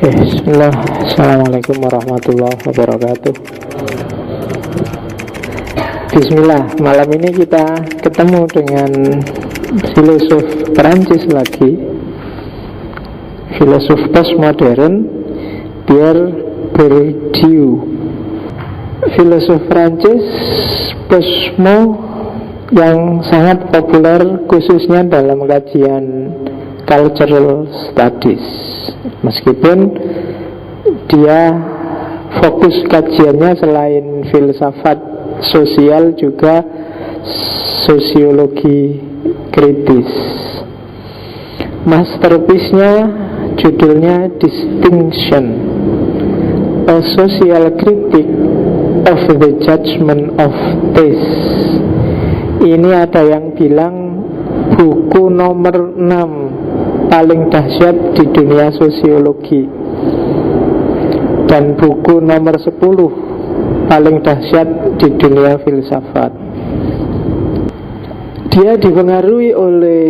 Bismillah. Assalamualaikum warahmatullahi wabarakatuh. Bismillah. Malam ini kita ketemu dengan filosof Perancis lagi, filosof postmodern, Pierre Bourdieu. Filosof Perancis postmo yang sangat populer khususnya dalam kajian cultural studies. Meskipun dia fokus kajiannya selain filsafat sosial juga sosiologi kritis. Masterpiece-nya judulnya Distinction, A Social Critique of the Judgment of Taste. Ini ada yang bilang buku nomor 6 paling dahsyat di dunia sosiologi, dan buku nomor 10 paling dahsyat di dunia filsafat. Dia dipengaruhi oleh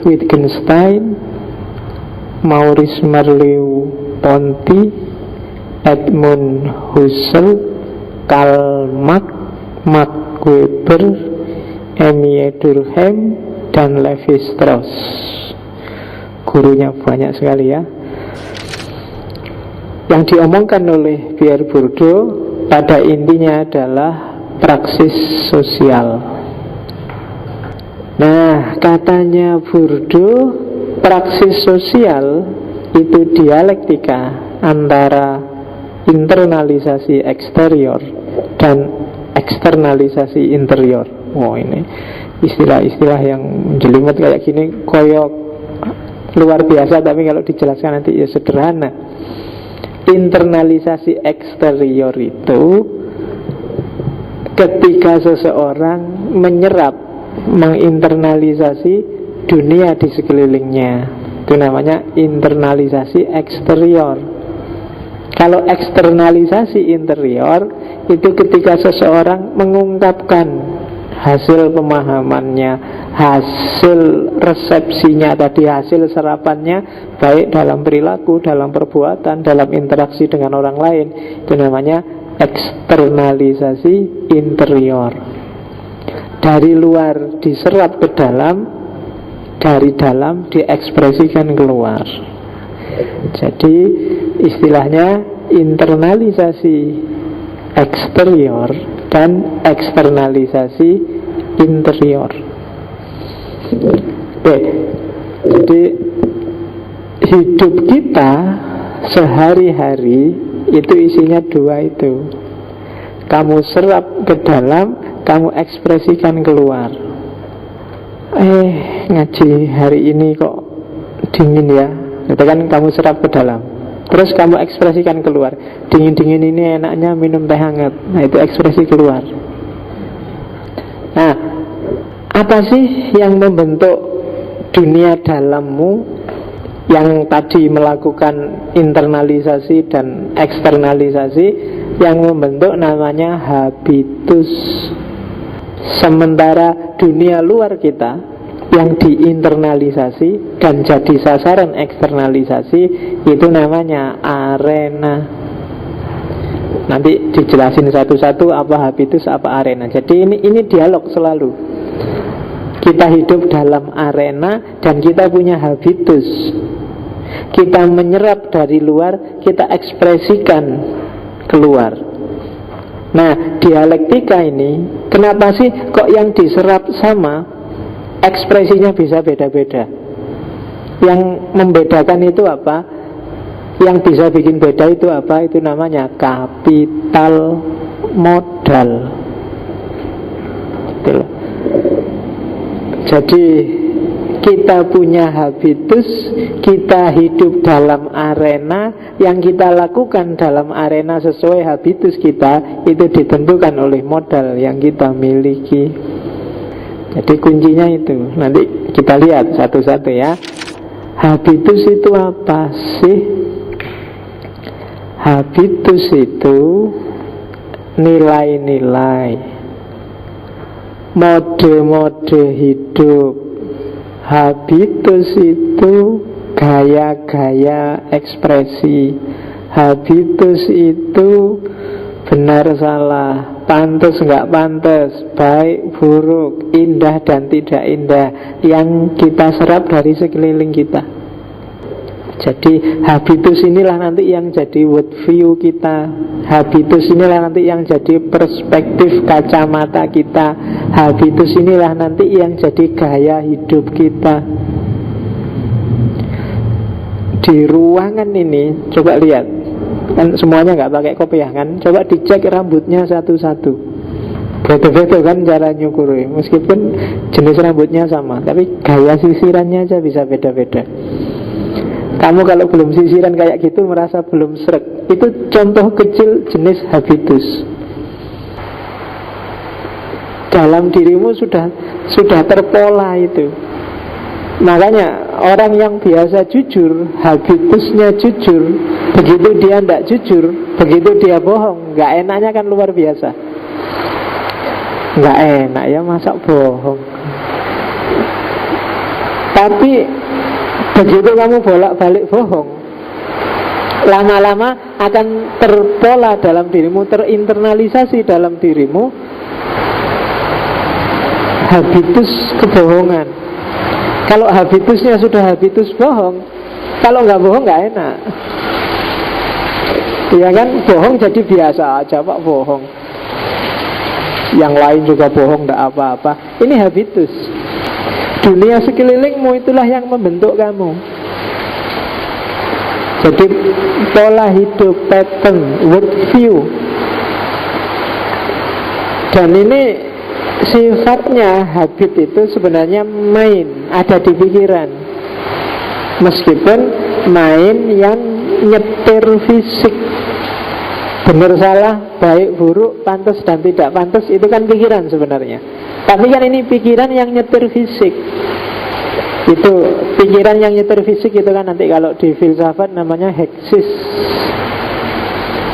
Wittgenstein, Maurice Merleau-Ponty, Edmund Husserl, Karl Marx, Max Weber, Émile Durkheim, dan Lévi-Strauss. Gurunya banyak sekali ya. Yang diomongkan oleh Pierre Bourdieu pada intinya adalah praksis sosial. Nah, katanya Bourdieu, praksis sosial itu dialektika antara internalisasi eksterior dan eksternalisasi interior. Wow, ini istilah-istilah yang menjelimet kayak gini koyok luar biasa, tapi kalau dijelaskan nanti ya sederhana. Internalisasi eksterior itu ketika seseorang menyerap, menginternalisasi dunia di sekelilingnya. Itu namanya internalisasi eksterior. Kalau eksternalisasi interior itu ketika seseorang mengungkapkan hasil pemahamannya, hasil resepsinya tadi, hasil serapannya, baik dalam perilaku, dalam perbuatan, dalam interaksi dengan orang lain. Itu namanya eksternalisasi interior. Dari luar diserap ke dalam, dari dalam diekspresikan keluar. Jadi istilahnya internalisasi eksterior dan eksternalisasi interior. Oke, jadi hidup kita sehari-hari itu isinya dua itu. Kamu serap ke dalam, kamu ekspresikan keluar. Ngaji hari ini kok dingin ya, itu kan kamu serap ke dalam. Terus kamu ekspresikan keluar. Dingin-dingin ini enaknya minum teh hangat. Nah, itu ekspresi keluar. Nah, apa sih yang membentuk dunia dalammu, yang tadi melakukan internalisasi dan eksternalisasi? Yang membentuk namanya habitus. Sementara dunia luar kita yang diinternalisasi dan jadi sasaran eksternalisasi itu namanya arena. Nanti dijelasin satu-satu apa habitus, apa arena. Jadi ini dialog selalu. Kita hidup dalam arena dan kita punya habitus. Kita menyerap dari luar, kita ekspresikan keluar. Nah, dialektika ini kenapa sih kok yang diserap sama, ekspresinya bisa beda-beda? Yang membedakan itu apa? Yang bisa bikin beda itu apa? Itu namanya kapital modal. Betul. Jadi kita punya habitus, kita hidup dalam arena. Yang kita lakukan dalam arena sesuai habitus kita itu ditentukan oleh modal yang kita miliki. Jadi kuncinya itu. Nanti kita lihat satu-satu ya. Habitus itu apa sih? Habitus itu nilai-nilai, mode-mode hidup. Habitus itu gaya-gaya ekspresi. Habitus itu benar salah, pantas nggak pantas, baik buruk, indah dan tidak indah, yang kita serap dari sekeliling kita. Jadi habitus inilah nanti yang jadi world view kita. Habitus inilah nanti yang jadi perspektif kacamata kita. Habitus inilah nanti yang jadi gaya hidup kita. Di ruangan ini, coba lihat, kan semuanya nggak pakai kopiah kan? Coba dicek rambutnya satu-satu. Beda-beda kan cara nyukuri. Meskipun jenis rambutnya sama, tapi gaya sisirannya aja bisa beda-beda. Kamu kalau belum sisiran kayak gitu merasa belum sreg. Itu contoh kecil jenis habitus. Dalam dirimu sudah terpola itu. Makanya orang yang biasa jujur, habitusnya jujur, begitu dia tidak jujur, begitu dia bohong, gak enaknya kan luar biasa. Gak enak ya, masa bohong. Tapi begitu kamu bolak-balik bohong, lama-lama akan terpola dalam dirimu, terinternalisasi dalam dirimu habitus kebohongan. Kalau habitusnya sudah habitus bohong, kalau nggak bohong nggak enak. Ya kan, bohong jadi biasa aja pak, bohong. Yang lain juga bohong, nggak apa-apa. Ini habitus. Dunia sekelilingmu itulah yang membentuk kamu. Jadi pola hidup, pattern, world view. Dan ini sifatnya, habit itu sebenarnya main, ada di pikiran. Meskipun main yang nyetir fisik. Benar salah, baik buruk, pantas dan tidak pantas, itu kan pikiran sebenarnya. Tapi kan ini pikiran yang nyetir fisik. Itu pikiran yang nyetir fisik itu kan nanti kalau di filsafat namanya heksis.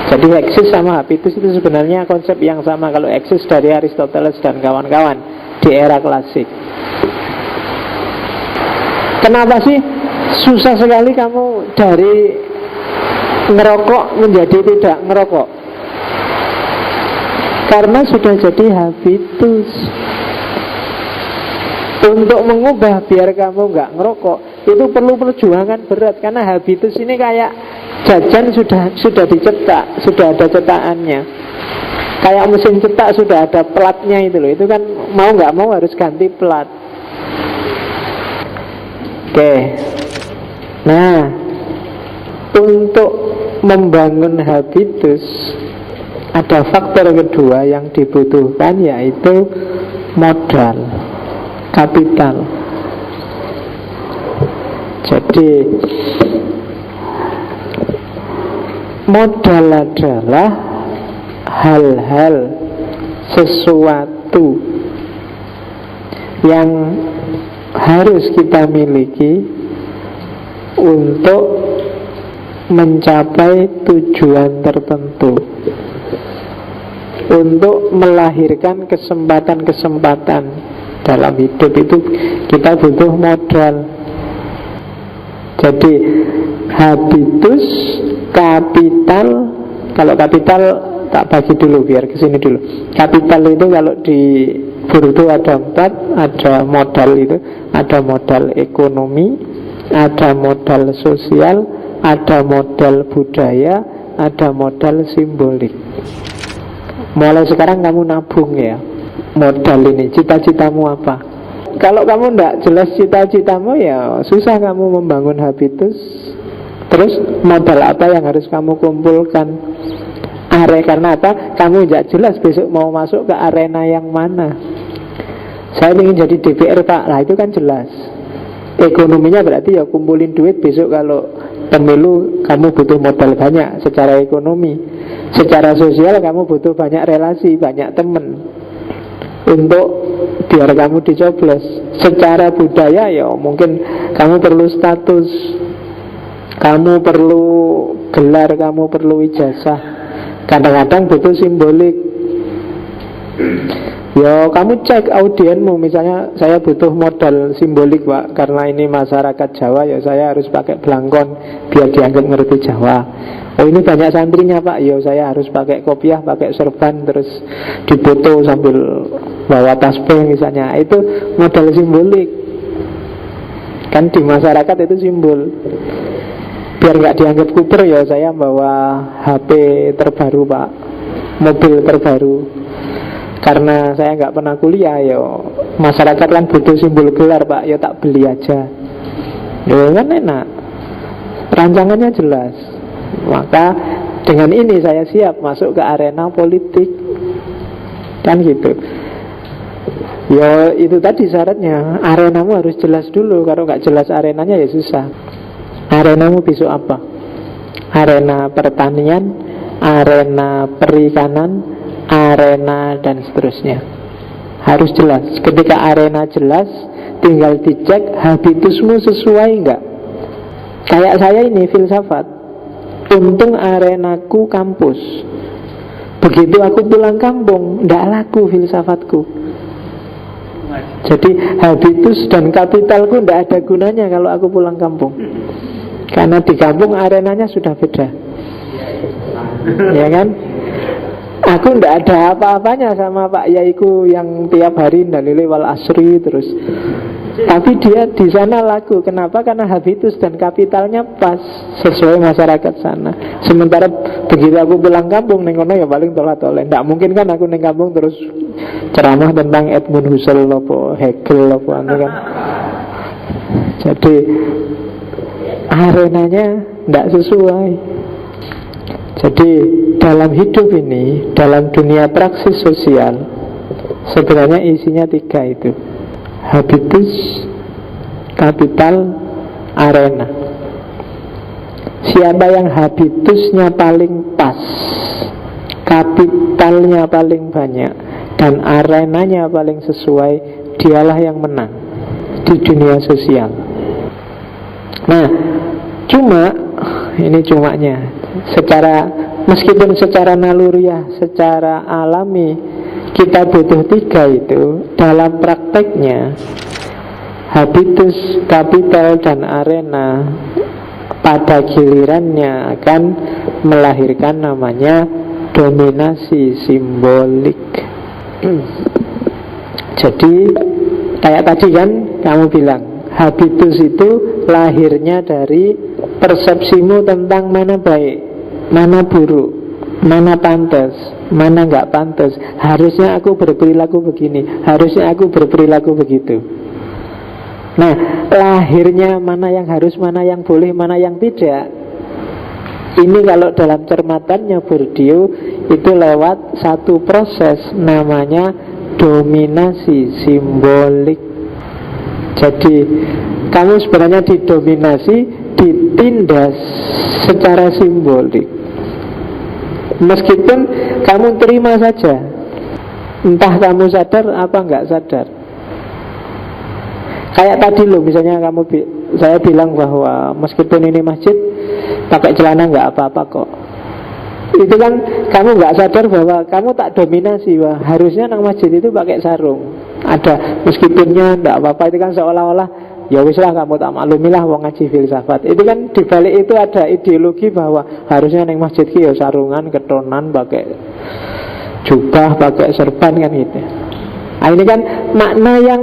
Jadi heksis sama habitus itu sebenarnya konsep yang sama. Kalau heksis dari Aristoteles dan kawan-kawan di era klasik. Kenapa sih susah sekali kamu dari ngerokok menjadi tidak ngerokok? Karena sudah jadi habitus. Untuk mengubah biar kamu nggak ngerokok itu perlu perjuangan berat. Karena habitus ini kayak jajan sudah dicetak, sudah ada cetakannya. Kayak mesin cetak sudah ada platnya itu loh. Itu kan mau nggak mau harus ganti plat. Oke. Nah, untuk membangun habitus ada faktor kedua yang dibutuhkan, yaitu modal, kapital. Jadi modal adalah hal-hal, sesuatu yang harus kita miliki untuk mencapai tujuan tertentu, untuk melahirkan kesempatan-kesempatan dalam hidup. Itu kita butuh modal. Jadi habitus, kapital. Kalau kapital tak bagi dulu, biar kesini dulu. Kapital itu kalau di Burdu ada 4. Ada modal itu, ada modal ekonomi, ada modal sosial, ada modal budaya, ada modal simbolik. Mulai sekarang kamu nabung ya modal ini. Cita-citamu apa? Kalau kamu tidak jelas cita-citamu, ya susah kamu membangun habitus. Terus modal apa yang harus kamu kumpulkan? Karena apa? Kamu tidak jelas besok mau masuk ke arena yang mana. Saya ingin jadi DPR pak, lah itu kan jelas. Ekonominya berarti ya kumpulin duit. Besok kalau pemilu kamu butuh modal banyak secara ekonomi. Secara sosial kamu butuh banyak relasi, banyak teman untuk biar kamu dicoblos. Secara budaya ya mungkin kamu perlu status, kamu perlu gelar, kamu perlu ijazah. Kadang-kadang butuh simbolik. Ya kamu cek audienmu. Misalnya saya butuh modal simbolik pak, karena ini masyarakat Jawa, ya saya harus pakai belangkon biar dianggap ngerti Jawa. Oh ini banyak santrinya Pak, yo saya harus pakai kopiah, pakai serban, terus dipoto sambil bawa tasbih misalnya. Itu modal simbolik. Kan di masyarakat itu simbol. Biar nggak dianggap kuper ya saya bawa HP terbaru Pak, mobil terbaru. Karena saya nggak pernah kuliah ya, masyarakat kan butuh simbol gelar Pak, ya tak beli aja. Ya kan enak, rancangannya jelas. Maka dengan ini saya siap masuk ke arena politik. Kan gitu. Ya itu tadi syaratnya, arenamu harus jelas dulu. Kalau nggak jelas arenanya ya susah. Arenamu besok apa? Arena pertanian, arena perikanan, arena dan seterusnya. Harus jelas. Ketika arena jelas, tinggal dicek habitusmu sesuai enggak. Kayak saya ini filsafat. Untung arenaku kampus. Begitu aku pulang kampung, enggak laku filsafatku. Jadi habitus dan kapitalku enggak ada gunanya kalau aku pulang kampung. Karena di kampung arenanya sudah beda. Ya kan? Aku ndak ada apa-apanya sama Pak Yaiku yang tiap hari dalile wal asri terus. Tapi dia di sana laku. Kenapa? Karena habitus dan kapitalnya pas sesuai masyarakat sana. Sementara begitu aku pulang kampung ning kono ya paling tolak-tolak. Ndak mungkin kan aku ning kampung terus ceramah tentang Edmund Husserl apa Hegel apa anu kan. Jadi arenanya ndak sesuai. Jadi dalam hidup ini, dalam dunia praksis sosial, sebenarnya isinya 3 itu: habitus, kapital, arena. Siapa yang habitusnya paling pas, kapitalnya paling banyak, dan arenanya paling sesuai, dialah yang menang di dunia sosial. Nah, cuma ini cumanya meskipun secara naluriah, secara alami kita butuh 3 itu, dalam prakteknya habitus, kapital, dan arena pada gilirannya akan melahirkan namanya dominasi simbolik. Jadi kayak tadi kan kamu bilang, habitus itu lahirnya dari persepsimu tentang mana baik, mana buruk, mana pantas, mana nggak pantas. Harusnya aku berperilaku begini, harusnya aku berperilaku begitu. Nah, lahirnya mana yang harus, mana yang boleh, mana yang tidak, ini kalau dalam cermatannya Bourdieu itu lewat satu proses namanya dominasi simbolik. Jadi kamu sebenarnya didominasi, ditindas secara simbolik. Meskipun kamu terima saja, entah kamu sadar apa enggak sadar. Kayak tadi loh, misalnya saya bilang bahwa meskipun ini masjid, pakai celana enggak apa-apa kok. Itu kan kamu enggak sadar bahwa kamu tak dominasi. Wah, harusnya nang masjid itu pakai sarung. Ada meskipunnya enggak apa-apa, itu kan seolah-olah ya wis lah kamu tak maklumilah wong ngaji filsafat. Itu kan dibalik itu ada ideologi bahwa harusnya nang masjid ki ya sarungan, ketonan, pakai jubah, pakai serban kan gitu. Nah, ini kan makna yang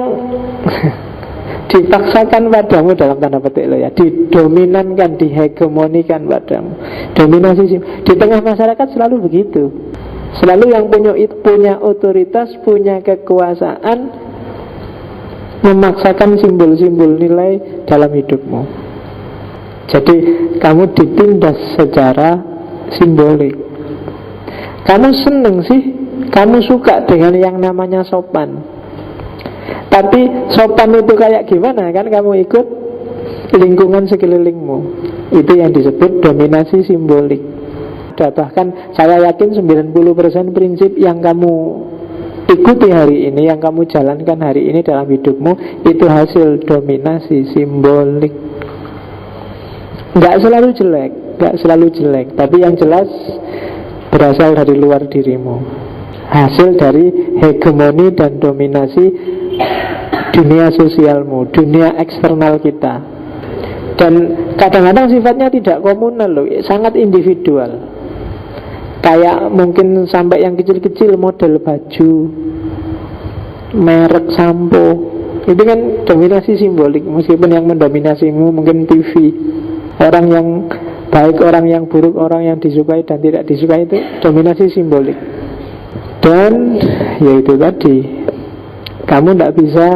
dipaksakan padamu dalam tanda petik lo ya, didominankan, dihegemonikan padamu. Dominasi di tengah masyarakat selalu begitu. Selalu yang punya otoritas, punya kekuasaan, memaksakan simbol-simbol nilai dalam hidupmu. Jadi kamu ditindas secara simbolik. Kamu seneng sih, kamu suka dengan yang namanya sopan. Tapi sopan itu kayak gimana kan, kamu ikut lingkungan sekelilingmu. Itu yang disebut dominasi simbolik. Bahkan saya yakin 90% prinsip yang kamu ikuti hari ini, yang kamu jalankan hari ini dalam hidupmu, itu hasil dominasi simbolik. Nggak selalu jelek, tapi yang jelas berasal dari luar dirimu, hasil dari hegemoni dan dominasi dunia sosialmu, dunia eksternal kita. Dan kadang-kadang sifatnya tidak komunal loh, sangat individual. Kayak mungkin sampai yang kecil-kecil, model baju, merek sampo, itu kan dominasi simbolik. Meskipun yang mendominasimu mungkin TV, orang yang baik, orang yang buruk, orang yang disukai dan tidak disukai, itu dominasi simbolik. Dan ya itu tadi, kamu tidak bisa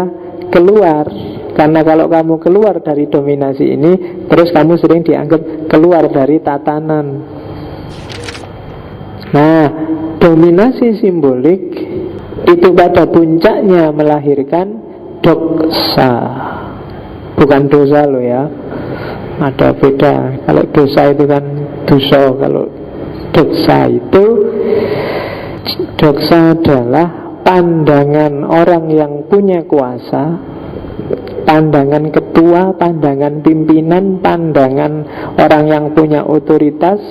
keluar. Karena kalau kamu keluar dari dominasi ini, terus kamu sering dianggap keluar dari tatanan. Nah, dominasi simbolik itu pada puncaknya melahirkan doksa. Bukan dosa loh ya, ada beda. Kalau dosa itu kan dosa. Kalau doksa itu, doksa adalah pandangan orang yang punya kuasa, pandangan ketua, pandangan pimpinan, pandangan orang yang punya otoritas,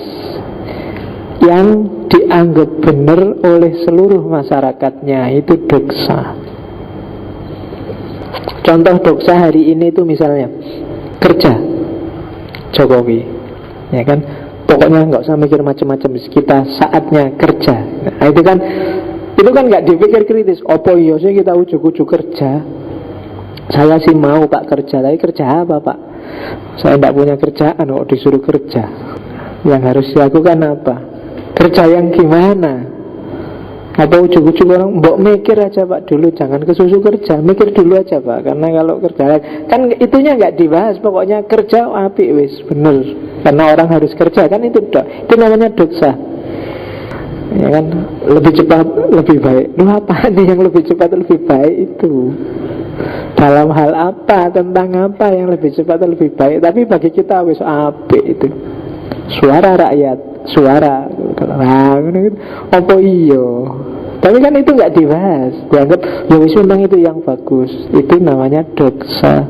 yang dianggap benar oleh seluruh masyarakatnya. Itu doksa. Contoh doksa hari ini itu misalnya kerja Jokowi, ya kan, pokoknya nggak usah mikir macam-macam, kita saatnya kerja. Nah, itu kan nggak dipikir kritis. Opo iya sih kita ujuk-ujuk kerja? Saya sih mau Pak kerja, tapi kerja apa Pak? Saya tidak punya kerjaan kok disuruh kerja. Yang harus dilakukan apa? Kerja yang gimana? Apa ujuk-ujuk orang, mbok mikir aja Pak dulu, jangan kesusu kerja, mikir dulu aja Pak. Karena kalau kerja, kan itunya nggak dibahas, pokoknya kerja apik wis, bener. Karena orang harus kerja, kan itu namanya doksa. Ya kan, lebih cepat lebih baik. Lu apa nih yang lebih cepat lebih baik itu? Dalam hal apa, tentang apa yang lebih cepat lebih baik? Tapi bagi kita wis apik itu. Suara rakyat, suara apa iyo. Tapi kan itu nggak dibahas, dianggap ya wis memang itu yang bagus. Itu namanya doksa.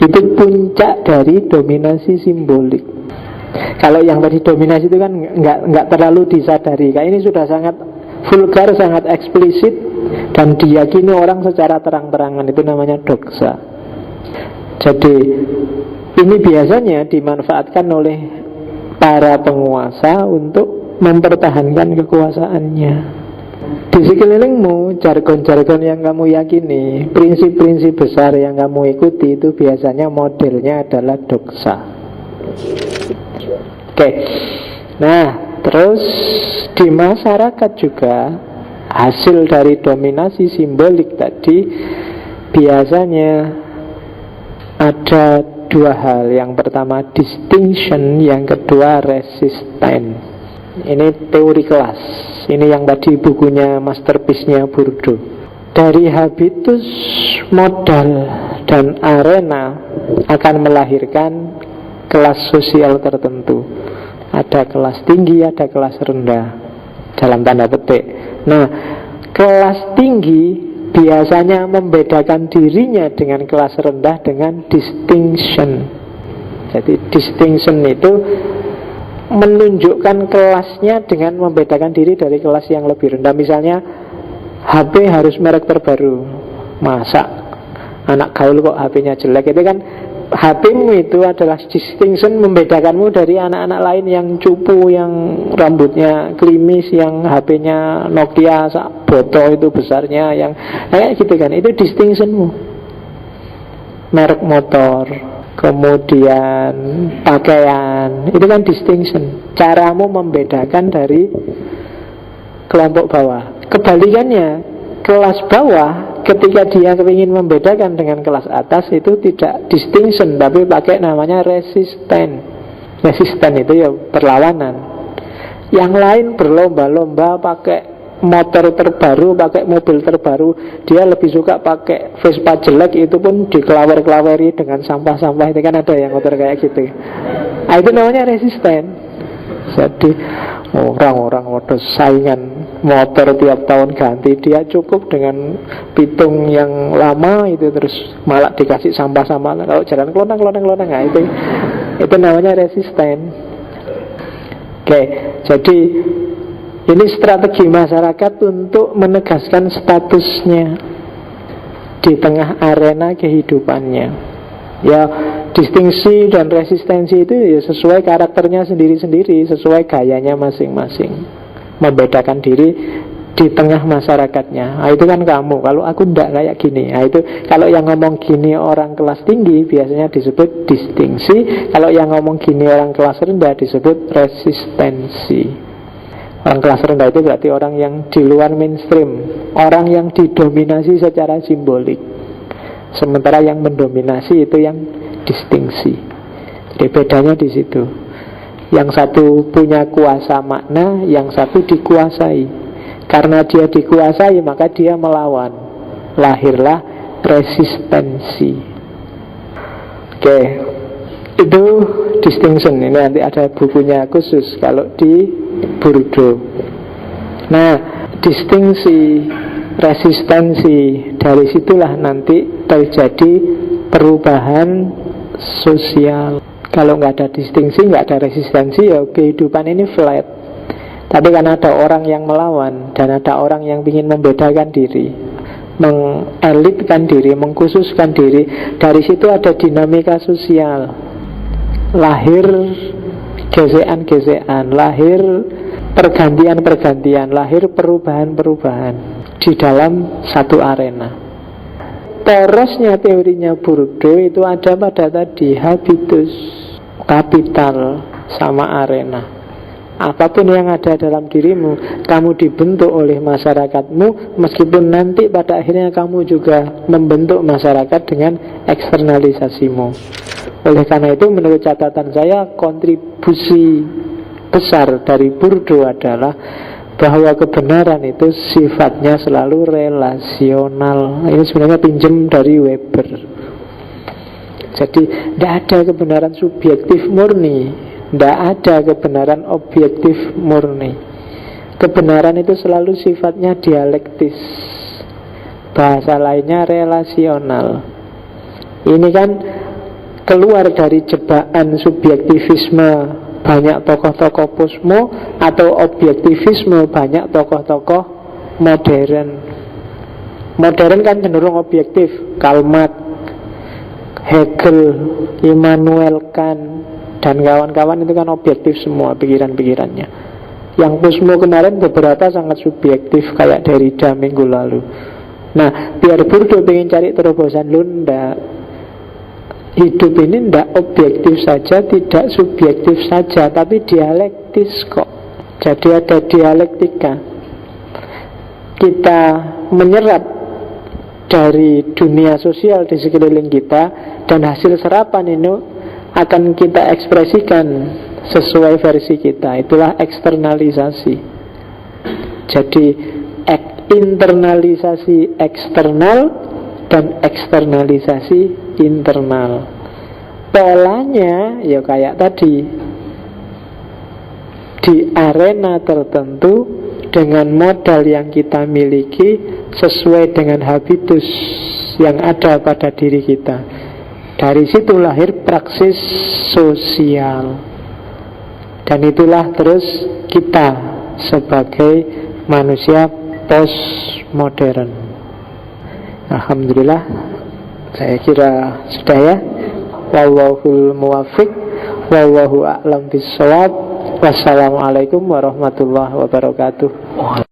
Itu puncak dari dominasi simbolik. Kalau yang tadi dominasi itu kan nggak terlalu disadari. Kayak ini sudah sangat vulgar, sangat eksplisit, dan diyakini orang secara terang-terangan. Itu namanya doksa. Jadi ini biasanya dimanfaatkan oleh para penguasa untuk mempertahankan kekuasaannya. Di sekelilingmu, jargon-jargon yang kamu yakini, prinsip-prinsip besar yang kamu ikuti, itu biasanya modelnya adalah doksa. Oke. Nah, terus di masyarakat juga, hasil dari dominasi simbolik tadi biasanya ada dua hal. Yang pertama distinction, yang kedua resisten. Ini teori kelas. Ini yang tadi bukunya masterpiece-nya Bourdieu. Dari habitus, modal, dan arena akan melahirkan kelas sosial tertentu. Ada kelas tinggi, ada kelas rendah, dalam tanda petik. Nah, kelas tinggi biasanya membedakan dirinya dengan kelas rendah dengan distinction. Jadi distinction itu menunjukkan kelasnya dengan membedakan diri dari kelas yang lebih rendah. Misalnya HP harus merek terbaru. Masa anak gaul kok HP-nya jelek? Itu kan HP-mu itu adalah distinction, membedakanmu dari anak-anak lain yang cupu, yang rambutnya klimis, yang HP-nya Nokia sak botol itu besarnya, yang kayak gitu kan. Itu distinctionmu. Merek motor, kemudian pakaian, itu kan distinction. Caramu membedakan dari kelompok bawah. Kebalikannya, kelas bawah ketika dia ingin membedakan dengan kelas atas, itu tidak distinction, tapi pakai namanya resisten. Resisten itu ya perlawanan. Yang lain berlomba-lomba pakai motor terbaru, pakai mobil terbaru. Dia lebih suka pakai Vespa jelek, itu pun dikelawer-kelaweri dengan sampah-sampah. Itu kan ada yang motor kayak gitu. Nah, itu namanya resisten. Jadi orang-orang waduh saingan motor tiap tahun ganti, dia cukup dengan pitung yang lama itu, terus malah dikasih sampah-sampah. Kalau jalan kelonang-kelonang, nah itu namanya resisten. Oke, jadi ini strategi masyarakat untuk menegaskan statusnya di tengah arena kehidupannya. Ya, distingsi dan resistensi itu ya sesuai karakternya sendiri-sendiri, sesuai gayanya masing-masing, membedakan diri di tengah masyarakatnya. Itu kan kamu, kalau aku ndak kayak gini. Itu kalau yang ngomong gini orang kelas tinggi biasanya disebut distingsi. Kalau yang ngomong gini orang kelas rendah disebut resistensi. Orang kelas rendah itu berarti orang yang di luar mainstream, orang yang didominasi secara simbolik. Sementara yang mendominasi itu yang distingsi. Jadi bedanya di situ. Yang satu punya kuasa makna, yang satu dikuasai. Karena dia dikuasai maka dia melawan. Lahirlah resistensi. Oke, itu distinction. Ini nanti ada bukunya khusus kalau di Bourdieu. Nah, distingsi, resistensi, dari situlah nanti terjadi perubahan sosial. Kalau nggak ada distingsi, nggak ada resistensi, ya kehidupan ini flat. Tapi kan ada orang yang melawan dan ada orang yang ingin membedakan diri, mengelitkan diri, mengkhususkan diri. Dari situ ada dinamika sosial. Lahir gesekan-gesekan, lahir pergantian-pergantian, lahir perubahan-perubahan di dalam satu arena. Porosnya teorinya Bourdieu itu ada pada tadi habitus, kapital, sama arena. Apapun yang ada dalam dirimu, kamu dibentuk oleh masyarakatmu, meskipun nanti pada akhirnya kamu juga membentuk masyarakat dengan eksternalisasimu. Oleh karena itu, menurut catatan saya, kontribusi besar dari Bourdieu adalah bahwa kebenaran itu sifatnya selalu relasional. Ini sebenarnya pinjem dari Weber. Jadi, tidak ada kebenaran subjektif murni, tidak ada kebenaran objektif murni. Kebenaran itu selalu sifatnya dialektis. Bahasa lainnya relasional. Ini kan keluar dari jebakan subjektivisme banyak tokoh-tokoh posmo atau objektivisme banyak tokoh-tokoh modern. Modern kan cenderung objektif. Karl Marx, Hegel, Immanuel Kant dan kawan-kawan itu kan objektif semua pikiran-pikirannya. Yang posmo kemarin beberapa sangat subjektif, kayak Derrida minggu lalu. Nah, biar Bourdieu pengen cari terobosan, ndak. Hidup ini ndak objektif saja, tidak subjektif saja, tapi dialektis kok. Jadi ada dialektika. Kita menyerap dari dunia sosial di sekeliling kita, dan hasil serapan ini akan kita ekspresikan sesuai versi kita. Itulah eksternalisasi. Jadi internalisasi eksternal dan eksternalisasi internal. Polanya ya kayak tadi, di arena tertentu dengan modal yang kita miliki sesuai dengan habitus yang ada pada diri kita. Dari situ lahir praksis sosial. Dan itulah terus kita sebagai manusia postmodern. Alhamdulillah, saya kira sudah ya. Wallahul muwaffiq, wallahu a'lam bishawab. Wassalamualaikum warahmatullahi wabarakatuh.